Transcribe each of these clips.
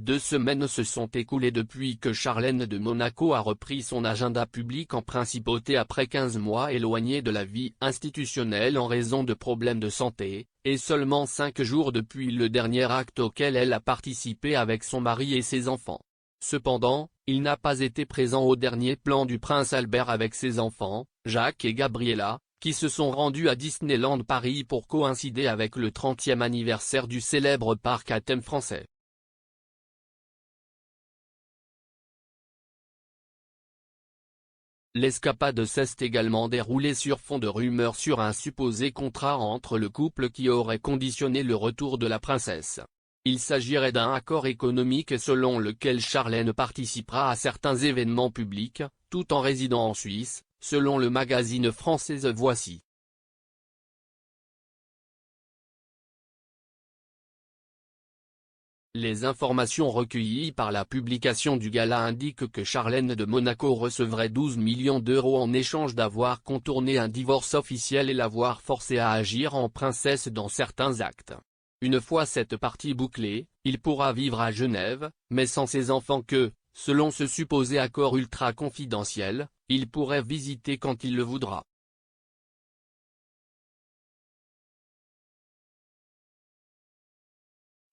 2 semaines se sont écoulées depuis que Charlène de Monaco a repris son agenda public en principauté après 15 mois éloignée de la vie institutionnelle en raison de problèmes de santé, et seulement 5 jours depuis le dernier acte auquel elle a participé avec son mari et ses enfants. Cependant, il n'a pas été présent au dernier plan du prince Albert avec ses enfants, Jacques et Gabriella, qui se sont rendus à Disneyland Paris pour coïncider avec le 30e anniversaire du célèbre parc à thème français. L'escapade s'est également déroulée sur fond de rumeurs sur un supposé contrat entre le couple qui aurait conditionné le retour de la princesse. Il s'agirait d'un accord économique selon lequel Charlène participera à certains événements publics, tout en résidant en Suisse, selon le magazine français Voici. Les informations recueillies par la publication du gala indiquent que Charlène de Monaco recevrait 12 millions d'euros en échange d'avoir contourné un divorce officiel et l'avoir forcée à agir en princesse dans certains actes. Une fois cette partie bouclée, il pourra vivre à Genève, mais sans ses enfants que, selon ce supposé accord ultra confidentiel, il pourrait visiter quand il le voudra.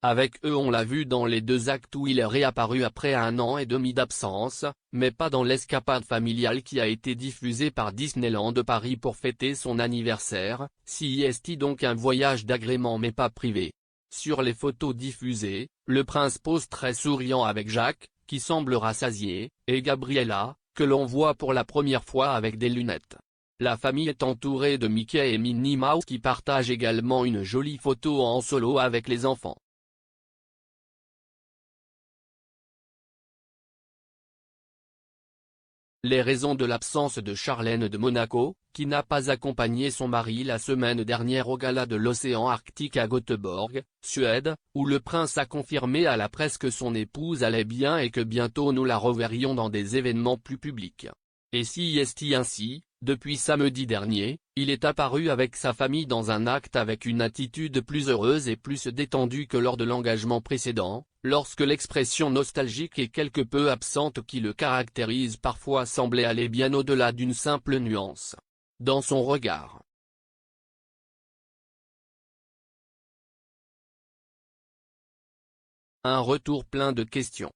Avec eux on l'a vu dans les 2 actes où il est réapparu après 1 an et demi d'absence, mais pas dans l'escapade familiale qui a été diffusée par Disneyland Paris pour fêter son anniversaire, CIST donc un voyage d'agrément mais pas privé. Sur les photos diffusées, le prince pose très souriant avec Jacques, qui semble rassasié, et Gabriella, que l'on voit pour la première fois avec des lunettes. La famille est entourée de Mickey et Minnie Mouse qui partagent également une jolie photo en solo avec les enfants. Les raisons de l'absence de Charlène de Monaco, qui n'a pas accompagné son mari la semaine dernière au gala de l'océan Arctique à Göteborg, Suède, où le prince a confirmé à la presse que son épouse allait bien et que bientôt nous la reverrions dans des événements plus publics. Et CIST ainsi, depuis samedi dernier, il est apparu avec sa famille dans un acte avec une attitude plus heureuse et plus détendue que lors de l'engagement précédent, lorsque l'expression nostalgique et quelque peu absente qui le caractérise parfois semblait aller bien au-delà d'une simple nuance dans son regard. Un retour plein de questions.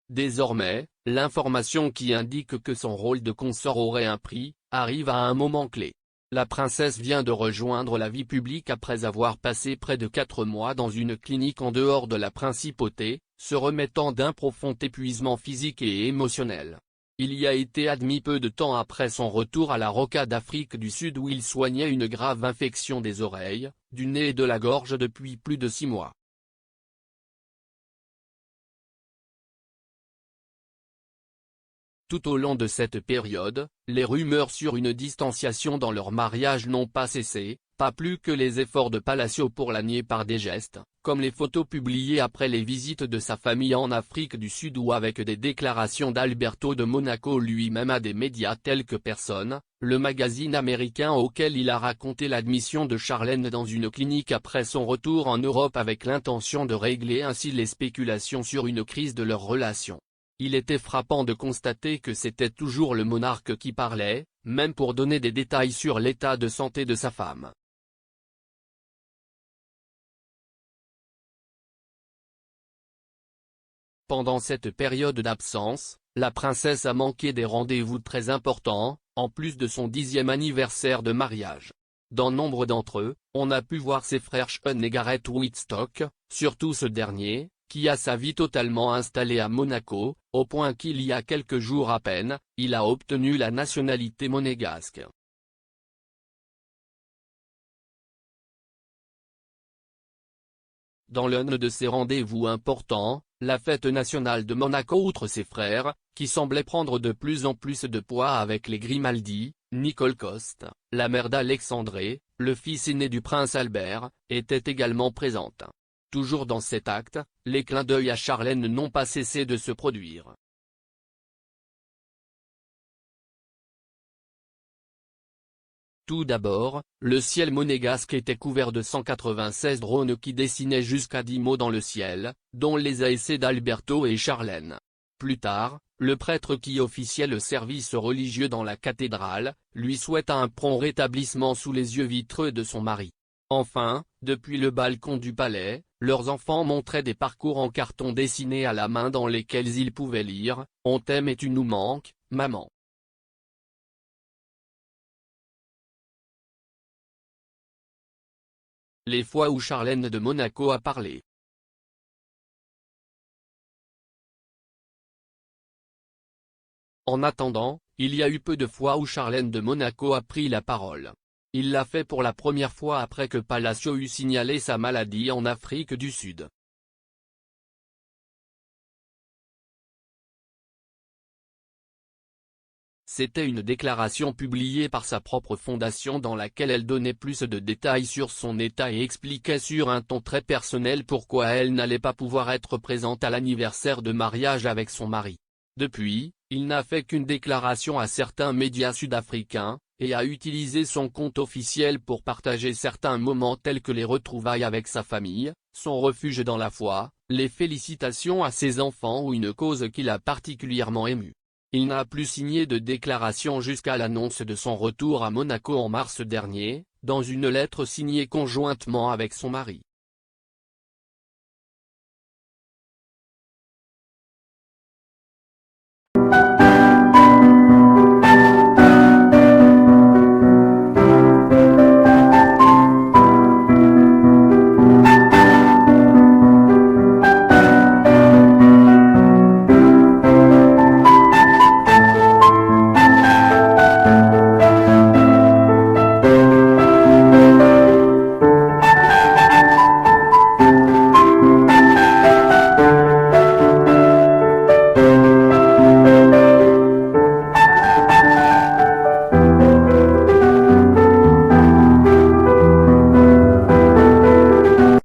Désormais, l'information qui indique que son rôle de consort aurait un prix, arrive à un moment clé. La princesse vient de rejoindre la vie publique après avoir passé près de 4 mois dans une clinique en dehors de la principauté, se remettant d'un profond épuisement physique et émotionnel. Il y a été admis peu de temps après son retour à la Rocade d'Afrique du Sud où il soignait une grave infection des oreilles, du nez et de la gorge depuis plus de 6 mois. Tout au long de cette période, les rumeurs sur une distanciation dans leur mariage n'ont pas cessé, pas plus que les efforts de Palacio pour la nier par des gestes, comme les photos publiées après les visites de sa famille en Afrique du Sud ou avec des déclarations d'Alberto de Monaco lui-même à des médias tels que Personne, le magazine américain auquel il a raconté l'admission de Charlène dans une clinique après son retour en Europe avec l'intention de régler ainsi les spéculations sur une crise de leur relation. Il était frappant de constater que c'était toujours le monarque qui parlait, même pour donner des détails sur l'état de santé de sa femme. Pendant cette période d'absence, la princesse a manqué des rendez-vous très importants, en plus de son 10e anniversaire de mariage. Dans nombre d'entre eux, on a pu voir ses frères Sean et Gareth Whitstock, surtout ce dernier, qui a sa vie totalement installée à Monaco, au point qu'il y a quelques jours à peine, il a obtenu la nationalité monégasque. Dans l'un de ces rendez-vous importants, la fête nationale de Monaco outre ses frères, qui semblaient prendre de plus en plus de poids avec les Grimaldi, Nicole Coste, la mère d'Alexandre, le fils aîné du prince Albert, était également présente. Toujours dans cet acte, les clins d'œil à Charlène n'ont pas cessé de se produire. Tout d'abord, le ciel monégasque était couvert de 196 drones qui dessinaient jusqu'à 10 mots dans le ciel, dont les AEC d'Alberto et Charlène. Plus tard, le prêtre qui officiait le service religieux dans la cathédrale, lui souhaita un prompt rétablissement sous les yeux vitreux de son mari. Enfin, depuis le balcon du palais, leurs enfants montraient des parcours en carton dessinés à la main dans lesquels ils pouvaient lire « On t'aime et tu nous manques, maman ». Les fois où Charlène de Monaco a parlé. En attendant, il y a eu peu de fois où Charlène de Monaco a pris la parole. Il l'a fait pour la première fois après que Palacio eut signalé sa maladie en Afrique du Sud. C'était une déclaration publiée par sa propre fondation dans laquelle elle donnait plus de détails sur son état et expliquait sur un ton très personnel pourquoi elle n'allait pas pouvoir être présente à l'anniversaire de mariage avec son mari. Depuis, il n'a fait qu'une déclaration à certains médias sud-africains, et a utilisé son compte officiel pour partager certains moments tels que les retrouvailles avec sa famille, son refuge dans la foi, les félicitations à ses enfants ou une cause qui l'a particulièrement ému. Il n'a plus signé de déclaration jusqu'à l'annonce de son retour à Monaco en mars dernier, dans une lettre signée conjointement avec son mari.